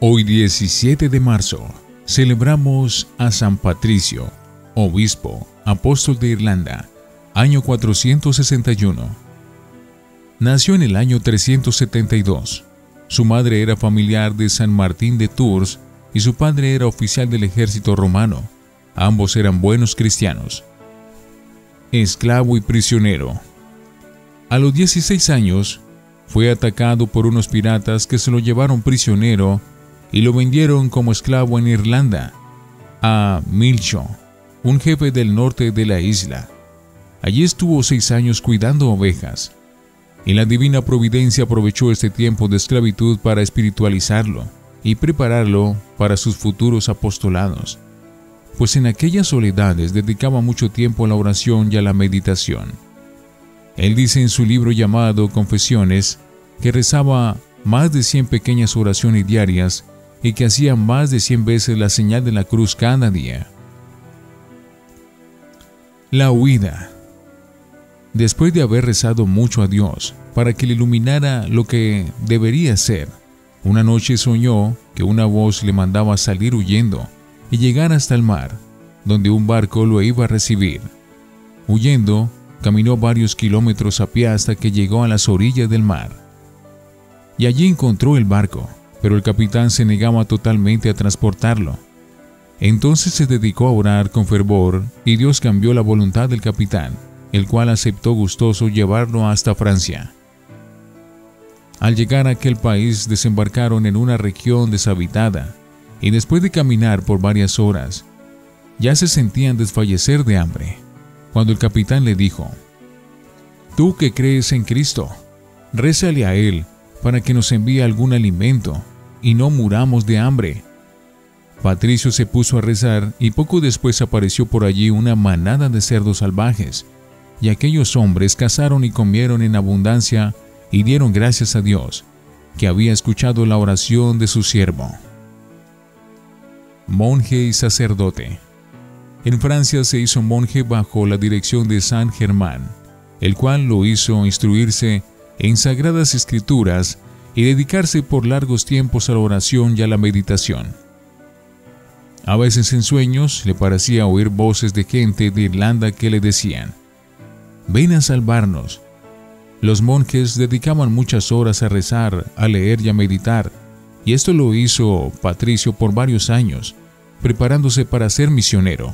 Hoy 17 de marzo celebramos a San Patricio, obispo, apóstol de Irlanda, año 461. Nació en el año 372. Su madre era familiar de San Martín de Tours y su padre era oficial del ejército romano. Ambos eran buenos cristianos. Esclavo y prisionero. A los 16 años, fue atacado por unos piratas que se lo llevaron prisionero y lo vendieron como esclavo en Irlanda, a Milcho, un jefe del norte de la isla. Allí estuvo 6 años cuidando ovejas, y la divina providencia aprovechó este tiempo de esclavitud para espiritualizarlo y prepararlo para sus futuros apostolados, pues en aquellas soledades dedicaba mucho tiempo a la oración y a la meditación. Él dice en su libro llamado Confesiones que rezaba más de 100 pequeñas oraciones diarias y que hacía más de 100 veces la señal de la cruz cada día. La huida. Después de haber rezado mucho a Dios para que le iluminara lo que debería ser, una noche soñó que una voz le mandaba salir huyendo y llegar hasta el mar, donde un barco lo iba a recibir. Huyendo, caminó varios kilómetros a pie hasta que llegó a las orillas del mar. Y allí encontró el barco, pero el capitán se negaba totalmente a transportarlo. Entonces se dedicó a orar con fervor y Dios cambió la voluntad del capitán, el cual aceptó gustoso llevarlo hasta Francia. Al llegar a aquel país desembarcaron en una región deshabitada y después de caminar por varias horas, ya se sentían desfallecer de hambre, cuando el capitán le dijo: «Tú que crees en Cristo, rézale a Él para que nos envíe algún alimento y no muramos de hambre». Patricio se puso a rezar y poco después apareció por allí una manada de cerdos salvajes, y aquellos hombres cazaron y comieron en abundancia y dieron gracias a Dios, que había escuchado la oración de su siervo. Monje y sacerdote. En Francia se hizo monje bajo la dirección de San Germán, el cual lo hizo instruirse en sagradas escrituras y dedicarse por largos tiempos a la oración y a la meditación. A veces en sueños le parecía oír voces de gente de Irlanda que le decían: «Ven a salvarnos». Los monjes dedicaban muchas horas a rezar, a leer y a meditar, y esto lo hizo Patricio por varios años, preparándose para ser misionero.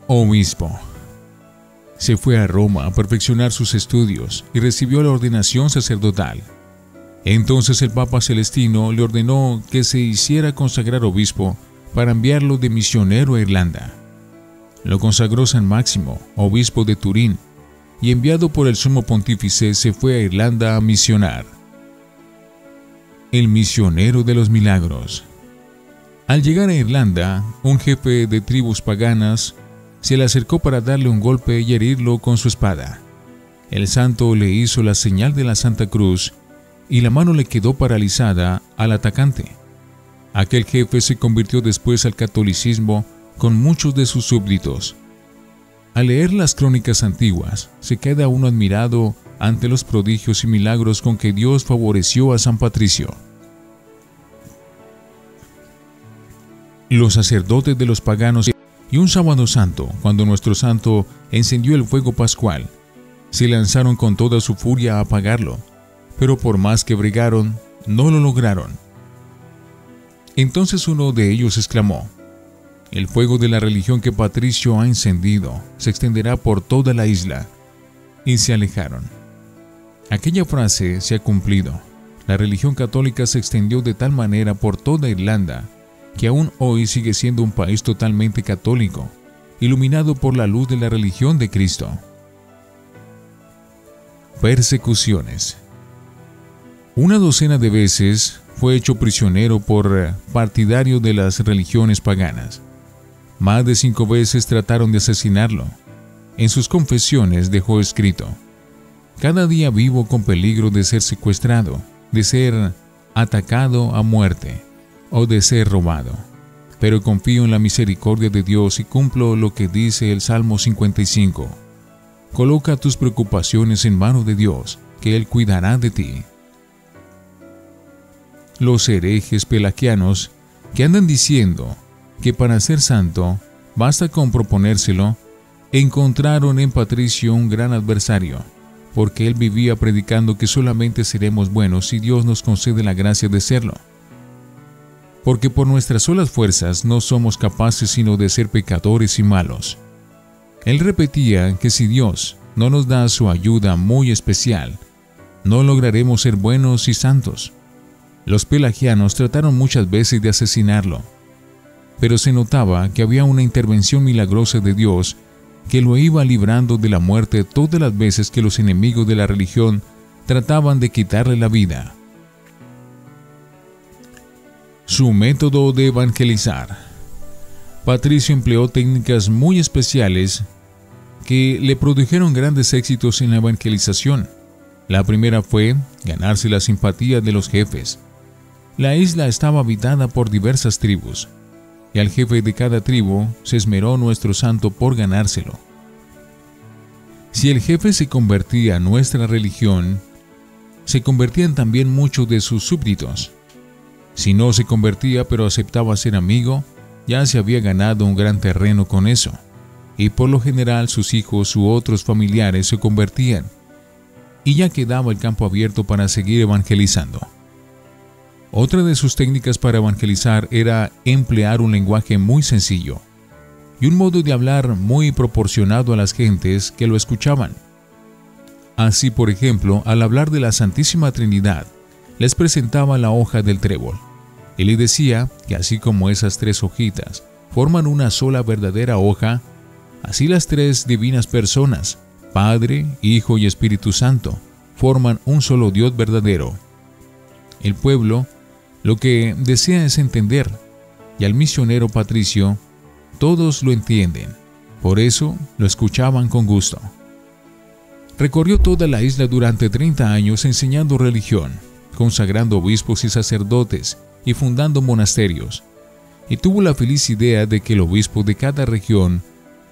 Obispo. Se fue a Roma a perfeccionar sus estudios y recibió la ordenación sacerdotal. Entonces el Papa Celestino le ordenó que se hiciera consagrar obispo para enviarlo de misionero a Irlanda. Lo consagró San Máximo, obispo de Turín, y enviado por el sumo pontífice se fue a Irlanda a misionar. El misionero de los milagros. Al llegar a Irlanda, un jefe de tribus paganas se le acercó para darle un golpe y herirlo con su espada. El santo le hizo la señal de la Santa Cruz y la mano le quedó paralizada al atacante. Aquel jefe se convirtió después al catolicismo con muchos de sus súbditos. Al leer las crónicas antiguas, se queda uno admirado ante los prodigios y milagros con que Dios favoreció a San Patricio. Los sacerdotes de los paganos. Y un sábado santo, cuando nuestro santo encendió el fuego pascual, se lanzaron con toda su furia a apagarlo, pero por más que bregaron, no lo lograron. Entonces uno de ellos exclamó: «El fuego de la religión que Patricio ha encendido se extenderá por toda la isla», y se alejaron. Aquella frase se ha cumplido. La religión católica se extendió de tal manera por toda Irlanda que aún hoy sigue siendo un país totalmente católico, iluminado por la luz de la religión de Cristo. Persecuciones. Una docena de veces fue hecho prisionero por partidario de las religiones paganas. Más de 5 veces trataron de asesinarlo. En sus confesiones dejó escrito: «Cada día vivo con peligro de ser secuestrado, de ser atacado a muerte o de ser robado. Pero confío en la misericordia de Dios y cumplo lo que dice el Salmo 55. Coloca tus preocupaciones en manos de Dios, que Él cuidará de ti». los herejes pelagianos que andan diciendo que para ser santo basta con proponérselo, encontraron en Patricio un gran adversario, porque él vivía predicando que solamente seremos buenos si Dios nos concede la gracia de serlo. Porque por nuestras solas fuerzas no somos capaces sino de ser pecadores y malos. Él repetía que si Dios no nos da su ayuda muy especial, no lograremos ser buenos y santos. Los pelagianos trataron muchas veces de asesinarlo, pero se notaba que había una intervención milagrosa de Dios que lo iba librando de la muerte todas las veces que los enemigos de la religión trataban de quitarle la vida. Su método de evangelizar. Patricio empleó técnicas muy especiales que le produjeron grandes éxitos en la evangelización. La primera fue ganarse la simpatía de los jefes. La isla estaba habitada por diversas tribus, y al jefe de cada tribu se esmeró nuestro santo por ganárselo. Si el jefe se convertía a nuestra religión, se convertían también muchos de sus súbditos. Si no se convertía pero aceptaba ser amigo, ya se había ganado un gran terreno con eso, y por lo general sus hijos u otros familiares se convertían, y ya quedaba el campo abierto para seguir evangelizando. Otra de sus técnicas para evangelizar era emplear un lenguaje muy sencillo y un modo de hablar muy proporcionado a las gentes que lo escuchaban. Así, por ejemplo, al hablar de la Santísima Trinidad, les presentaba la hoja del trébol y le decía que así como esas tres hojitas forman una sola verdadera hoja, así las tres divinas personas, Padre, Hijo y Espíritu Santo, forman un solo Dios verdadero. El pueblo lo que desea es entender, y al misionero Patricio todos lo entienden, por eso lo escuchaban con gusto. Recorrió toda la isla durante 30 años enseñando religión, consagrando obispos y sacerdotes y fundando monasterios, y tuvo la feliz idea de que el obispo de cada región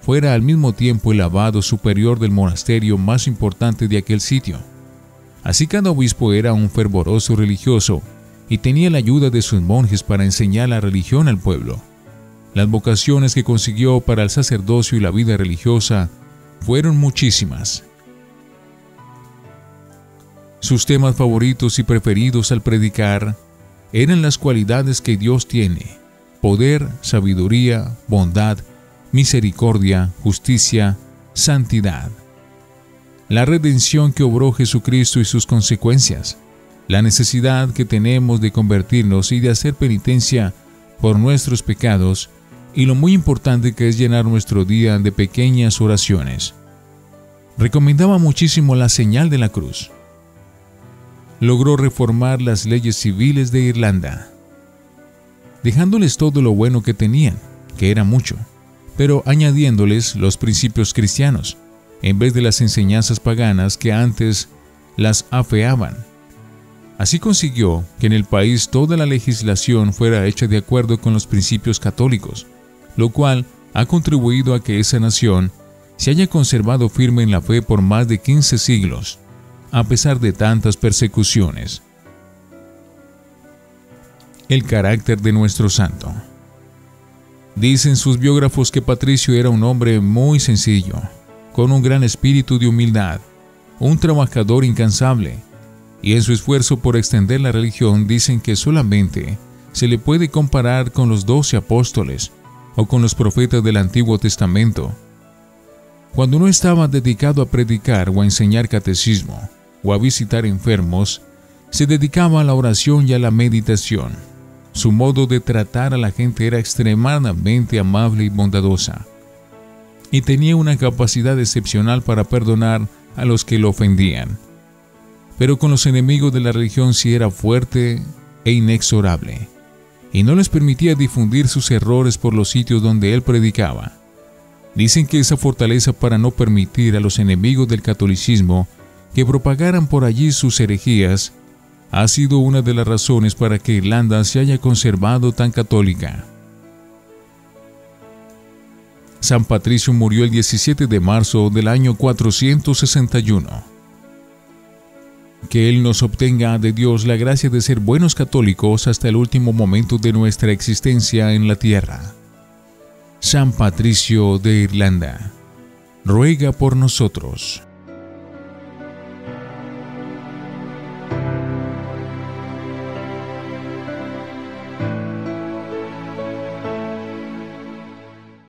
fuera al mismo tiempo el abad superior del monasterio más importante de aquel sitio. Así cada obispo era un fervoroso religioso y tenía la ayuda de sus monjes para enseñar la religión al pueblo. Las vocaciones que consiguió para el sacerdocio y la vida religiosa fueron muchísimas. Sus temas favoritos y preferidos al predicar eran las cualidades que Dios tiene: poder, sabiduría, bondad, misericordia, justicia, santidad. La redención que obró Jesucristo y sus consecuencias, la necesidad que tenemos de convertirnos y de hacer penitencia por nuestros pecados, y lo muy importante que es llenar nuestro día de pequeñas oraciones. Recomendaba muchísimo la señal de la cruz. Logró reformar las leyes civiles de Irlanda, dejándoles todo lo bueno que tenían, que era mucho, pero añadiéndoles los principios cristianos, en vez de las enseñanzas paganas que antes las afeaban. Así consiguió que en el país toda la legislación fuera hecha de acuerdo con los principios católicos, lo cual ha contribuido a que esa nación se haya conservado firme en la fe por más de 15 siglos, a pesar de tantas persecuciones. El carácter de nuestro santo. Dicen sus biógrafos que Patricio era un hombre muy sencillo, con un gran espíritu de humildad, un trabajador incansable, y en su esfuerzo por extender la religión dicen que solamente se le puede comparar con los 12 apóstoles o con los profetas del Antiguo Testamento. Cuando no estaba dedicado a predicar o a enseñar catecismo o a visitar enfermos, se dedicaba a la oración y a la meditación. Su modo de tratar a la gente era extremadamente amable y bondadosa, y tenía una capacidad excepcional para perdonar a los que lo ofendían. Pero con los enemigos de la religión sí era fuerte e inexorable, y no les permitía difundir sus errores por los sitios donde él predicaba. Dicen que esa fortaleza para no permitir a los enemigos del catolicismo que propagaran por allí sus herejías ha sido una de las razones para que Irlanda se haya conservado tan católica. San Patricio murió el 17 de marzo del año 461. Que Él nos obtenga de Dios la gracia de ser buenos católicos hasta el último momento de nuestra existencia en la tierra. San Patricio de Irlanda, ruega por nosotros.